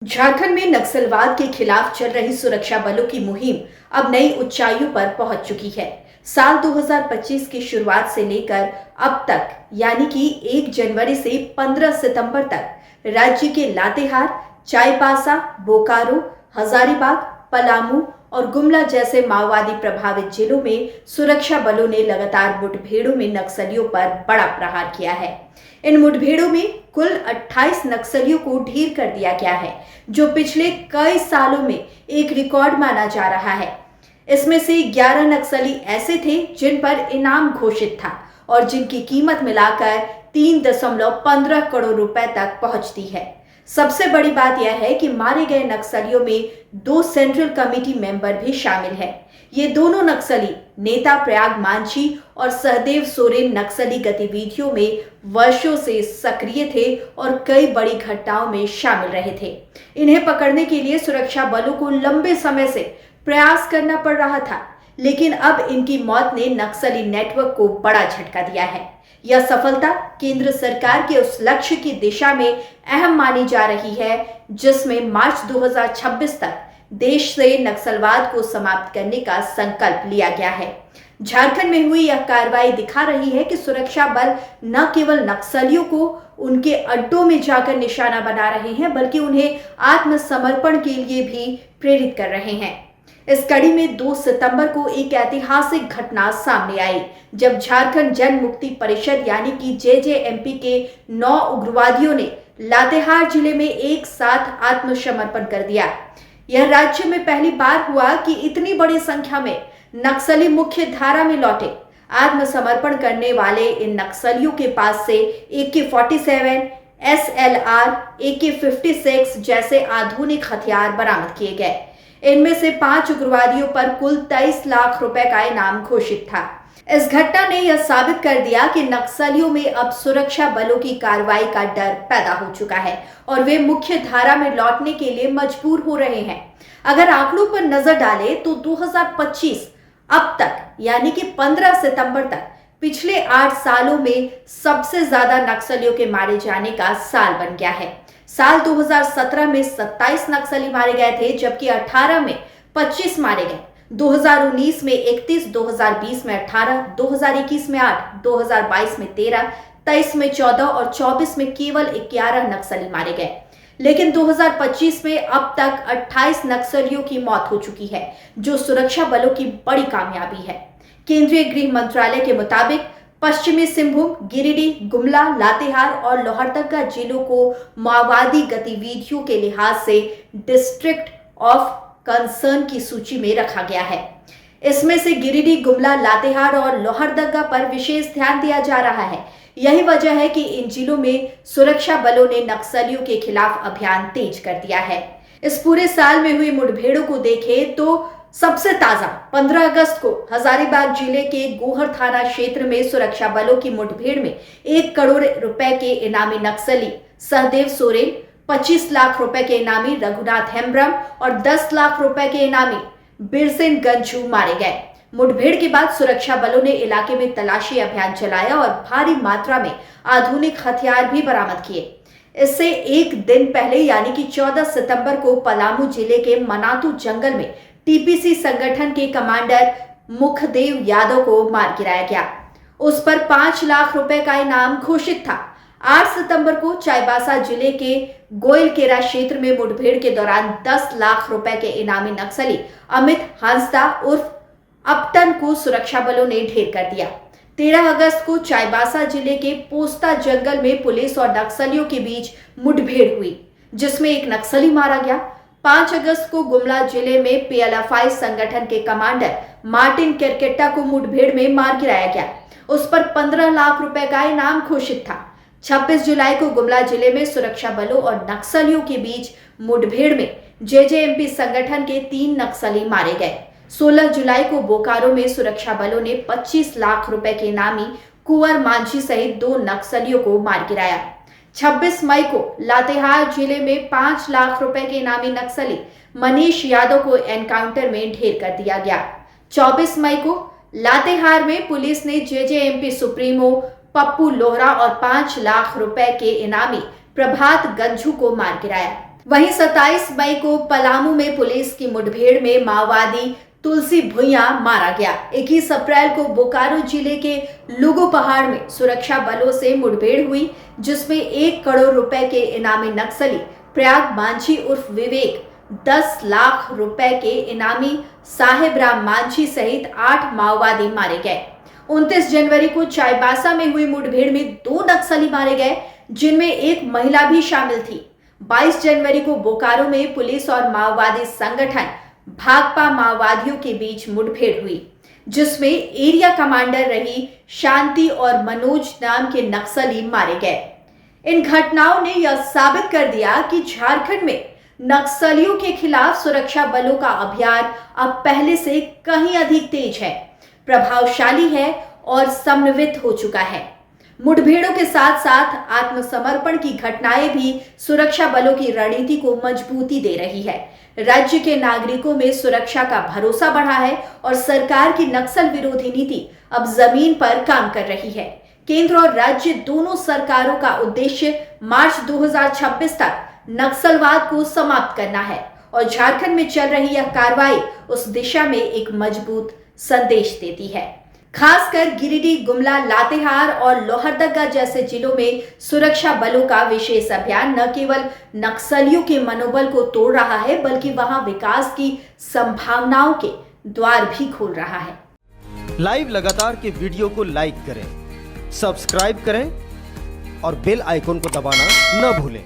झारखंड में नक्सलवाद के खिलाफ चल रही सुरक्षा बलों की मुहिम अब नई ऊंचाइयों पर पहुंच चुकी है। साल 2025 की शुरुआत से लेकर अब तक यानी कि 1 जनवरी से 15 सितंबर तक राज्य के लातेहार, चाईबासा, बोकारो, हजारीबाग, पलामू और गुमला जैसे माओवादी प्रभावित जिलों में सुरक्षा बलों ने लगातार मुठभेड़ों में नक्सलियों पर बड़ा प्रहार किया है। इन मुठभेड़ों में कुल 28 नक्सलियों को ढेर कर दिया गया है, जो पिछले कई सालों में एक रिकॉर्ड माना जा रहा है। इसमें से 11 नक्सली ऐसे थे जिन पर इनाम घोषित था और जिनकी कीमत मिलाकर 3.15 करोड़ रुपए तक पहुंचती है। सबसे बड़ी बात यह है कि मारे गए नक्सलियों में 2 सेंट्रल कमेटी मेंबर भी शामिल हैं। ये दोनों नक्सली नेता प्रयाग मांझी और सहदेव सोरेन नक्सली गतिविधियों में वर्षों से सक्रिय थे और कई बड़ी घटनाओं में शामिल रहे थे। इन्हें पकड़ने के लिए सुरक्षा बलों को लंबे समय से प्रयास करना पड़ रहा था, लेकिन अब इनकी मौत ने नक्सली नेटवर्क को बड़ा झटका दिया है। यह सफलता केंद्र सरकार के उस लक्ष्य की दिशा में अहम मानी जा रही है, जिसमें मार्च 2026 तक देश से नक्सलवाद को समाप्त करने का संकल्प लिया गया है। झारखंड में हुई यह कार्रवाई दिखा रही है कि सुरक्षा बल न केवल नक्सलियों को उनके अड्डों में जाकर निशाना बना रहे हैं, बल्कि उन्हें आत्मसमर्पण के लिए भी प्रेरित कर रहे हैं। इस कड़ी में 2 सितंबर को एक ऐतिहासिक घटना सामने आई, जब झारखंड जन मुक्ति परिषद यानी कि जेजेएमपी के 9 उग्रवादियों ने लातेहार जिले में एक साथ आत्मसमर्पण कर दिया। यह राज्य में पहली बार हुआ कि इतनी बड़ी संख्या में नक्सली मुख्य धारा में लौटे। आत्मसमर्पण करने वाले इन नक्सलियों के पास से AK-47, SLR, AK-56 जैसे आधुनिक हथियार बरामद किए गए। इनमें से 5 उग्रवादियों पर कुल 23 लाख रुपए का इनाम घोषित था। इस घटना ने यह साबित कर दिया कि नक्सलियों में अब सुरक्षा बलों की कार्रवाई का डर पैदा हो चुका है और वे मुख्य धारा में लौटने के लिए मजबूर हो रहे हैं। अगर आंकड़ों पर नजर डालें तो 2025 अब तक यानी कि 15 सितंबर तक पिछले 8 सालों में सबसे ज्यादा नक्सलियों के मारे जाने का साल बन गया है। साल 2017 में 27 नक्सली मारे गए थे, जबकि 18 में 25 मारे गए, 2019 में 31, 2020 में 18, 2021 में 8, 2022 में 13, 23 में 14 और 24 में केवल 11 नक्सली मारे गए। लेकिन 2025 में अब तक 28 नक्सलियों की मौत हो चुकी है, जो सुरक्षा बलों की बड़ी कामयाबी है। केंद्रीय गृह मंत्रालय के मुताबिक पश्चिमी सिंहभूम, गिरिडीह, गुमला, लातेहार और लोहरदगा जिलों को माओवादी गतिविधियों के लिहाज से डिस्ट्रिक्ट ऑफ कंसर्न की सूची में रखा गया है। इसमें से गिरिडीह, गुमला, लातेहार और लोहरदगा पर विशेष ध्यान दिया जा रहा है। यही वजह है कि इन जिलों में सुरक्षा बलों ने नक्सलियों के खिलाफ अभियान तेज कर दिया है। इस पूरे साल में हुई मुठभेड़ों को देखें तो सबसे ताजा 15 अगस्त को हजारीबाग जिले के गोहर थाना क्षेत्र में सुरक्षा बलों की मुठभेड़ में 1 करोड़ रुपए के इनामी नक्सली सहदेव सोरेन, 25 लाख रुपए के इनामी रघुनाथ हेम्ब्रम और 10 लाख रुपए के इनामी बिरसेन गंझू मारे गए। मुठभेड़ के बाद सुरक्षा बलों ने इलाके में तलाशी अभियान चलाया और भारी मात्रा में आधुनिक हथियार भी बरामद किए। इससे एक दिन पहले यानी कि 14 सितंबर को पलामू जिले के मनातू जंगल में टीपीसी संगठन के कमांडर मुखदेव यादव को मार गिराया गया। उस पर 5 लाख रुपए का इनाम घोषित था। 8 सितंबर को चाईबासा जिले के गोयलकेरा क्षेत्र में मुठभेड़ के दौरान 10 लाख रुपए के इनामी नक्सली अमित हांसदा उर्फ अपटन को सुरक्षा बलों ने ढेर कर दिया। 13 अगस्त को चाईबासा जिले के पोस्ता जंगल में पुलिस और नक्सलियों के बीच मुठभेड़ हुई, जिसमें एक नक्सली मारा गया। 5 अगस्त को गुमला जिले में PLFI संगठन के कमांडर मार्टिन केरकेट्टा को मुठभेड़ में मार गिराया गया। उस पर 15 लाख रुपए का इनाम घोषित था। 26 जुलाई को गुमला जिले में सुरक्षा बलों और नक्सलियों के बीच मुठभेड़ में जेजेएमपी संगठन के 3 नक्सली मारे गए। 16 जुलाई को बोकारो में सुरक्षा बलों ने 25 लाख रुपए के इनामी कुंवर मांझी सहित 2 नक्सलियों को मार गिराया। 26 मई को लातेहार जिले में 5 लाख रुपए के इनामी नक्सली मनीष यादव को एनकाउंटर में ढेर कर दिया गया। 24 मई को लातेहार में पुलिस ने जेजेएमपी सुप्रीमो पप्पू लोहरा और 5 लाख रुपए के इनामी प्रभात गंझू को मार गिराया। वहीं 27 मई को पलामू में पुलिस की मुठभेड़ में माओवादी तुलसी भुइयां मारा गया। 21 अप्रैल को बोकारो जिले के लुगु पहाड़ में सुरक्षा बलों से मुठभेड़ हुई, जिसमें 1 करोड़ रुपए के इनामी नक्सली प्रयाग मांझी उर्फ विवेक, 10 लाख रुपए के इनामी साहेब राम मांझी सहित 8 माओवादी मारे गए। 29 जनवरी को चाईबासा में हुई मुठभेड़ में 2 नक्सली मारे गए, जिनमें एक महिला भी शामिल थी। 22 जनवरी को बोकारो में पुलिस और माओवादी संगठन भाकपा माओवादियों के बीच मुठभेड़ हुई, जिसमें एरिया कमांडर रही शांति और मनोज नाम के नक्सली मारे गए। इन घटनाओं ने यह साबित कर दिया कि झारखंड में नक्सलियों के खिलाफ सुरक्षा बलों का अभियान अब पहले से कहीं अधिक तेज है, प्रभावशाली है और समन्वित हो चुका है। मुठभेड़ों के साथ साथ आत्मसमर्पण की घटनाएं भी सुरक्षा बलों की रणनीति को मजबूती दे रही है। राज्य के नागरिकों में सुरक्षा का भरोसा बढ़ा है और सरकार की नक्सल विरोधी नीति अब जमीन पर काम कर रही है। केंद्र और राज्य दोनों सरकारों का उद्देश्य मार्च 2026 तक नक्सलवाद को समाप्त करना है और झारखंड में चल रही यह कार्रवाई उस दिशा में एक मजबूत संदेश देती है। खासकर गिरिडीह, गुमला, लातेहार और लोहरदगा जैसे जिलों में सुरक्षा बलों का विशेष अभियान न केवल नक्सलियों के मनोबल को तोड़ रहा है, बल्कि वहां विकास की संभावनाओं के द्वार भी खोल रहा है। लाइव लगातार के वीडियो को लाइक करें, सब्सक्राइब करें और बेल आइकन को दबाना न भूलें।